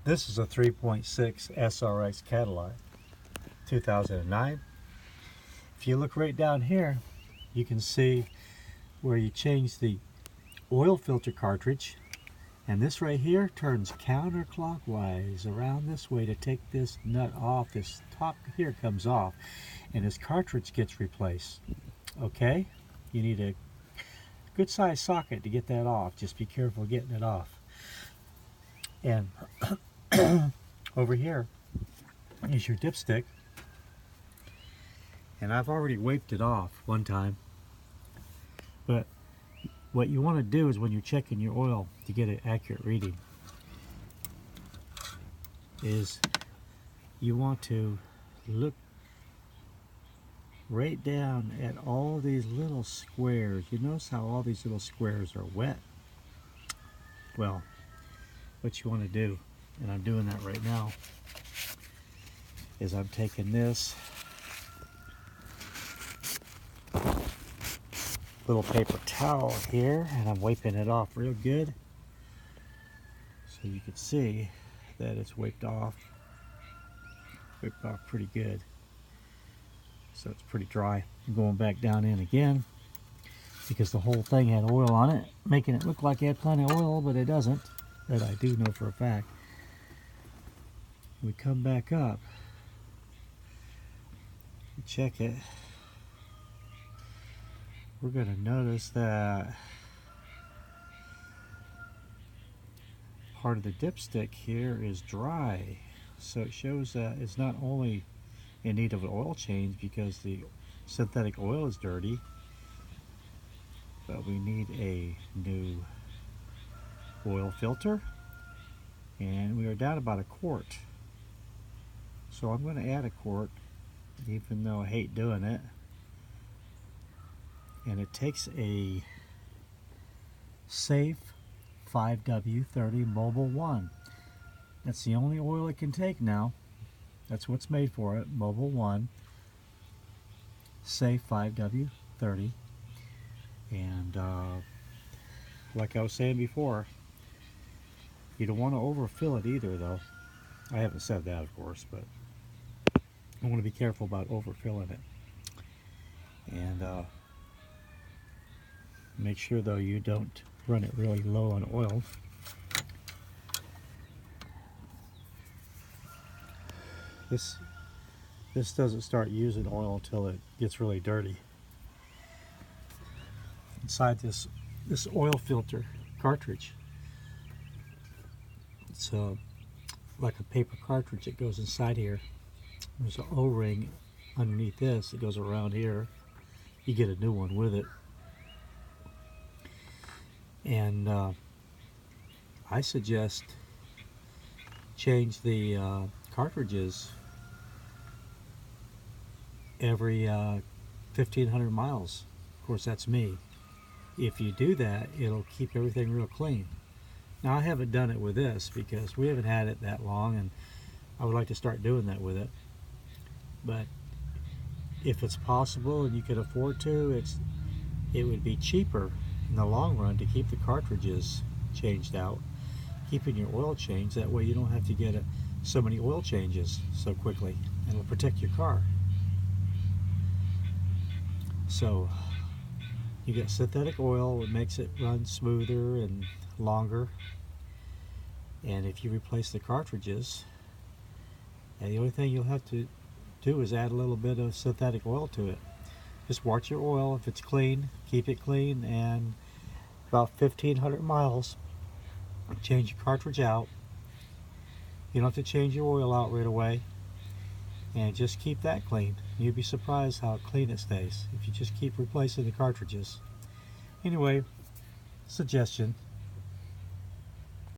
This is a 3.6 SRX Cadillac, 2009. If you look right down here, you can see where you change the oil filter cartridge, and this right here turns counterclockwise around this way to take this nut off. This top here comes off and this cartridge gets replaced. Okay, you need a good size socket to get that off. Just be careful getting it off. And over here is your dipstick, and I've already wiped it off one time, but what you want to do is when you're checking your oil to get an accurate reading is you want to look right down at all these little squares. You notice how all these little squares are wet? Well, what you want to do, and I'm doing that right now, is I'm taking this little paper towel here and I'm wiping it off real good so you can see that it's wiped off pretty good, so it's pretty dry. I'm going back down in again because the whole thing had oil on it, making it look like it had plenty of oil, but it doesn't. That I do know for a fact. We come back up, we check it, we're going to notice that part of the dipstick here is dry. So it shows that it's not only in need of an oil change because the synthetic oil is dirty, but we need a new oil filter, and we are down about a quart. So I'm going to add a quart, even though I hate doing it. And it takes a Safe 5W30 Mobile 1. That's the only oil it can take now. That's what's made for it, Mobile 1, Safe 5W30. And like I was saying before, you don't want to overfill it either, though. I haven't said that, of course, but I want to be careful about overfilling it. And make sure, though, you don't run it really low on oil. This doesn't start using oil until it gets really dirty. Inside this oil filter cartridge, it's like a paper cartridge that goes inside here. There's an O-ring underneath this. It goes around here. You get a new one with it. And I suggest change the cartridges every 1,500 miles. Of course, that's me. If you do that, it'll keep everything real clean. Now, I haven't done it with this because we haven't had it that long, and I would like to start doing that with it. But if it's possible and you could afford to, it would be cheaper in the long run to keep the cartridges changed out, keeping your oil changed. That way you don't have to get so many oil changes so quickly, and it'll protect your car. So you get synthetic oil, it makes it run smoother and longer. And if you replace the cartridges, and the only thing you'll have to do is add a little bit of synthetic oil to it. Just watch your oil. If it's clean, keep it clean, and about 1,500 miles, change your cartridge out. You don't have to change your oil out right away, and just keep that clean. You'd be surprised how clean it stays if you just keep replacing the cartridges. Anyway, suggestion.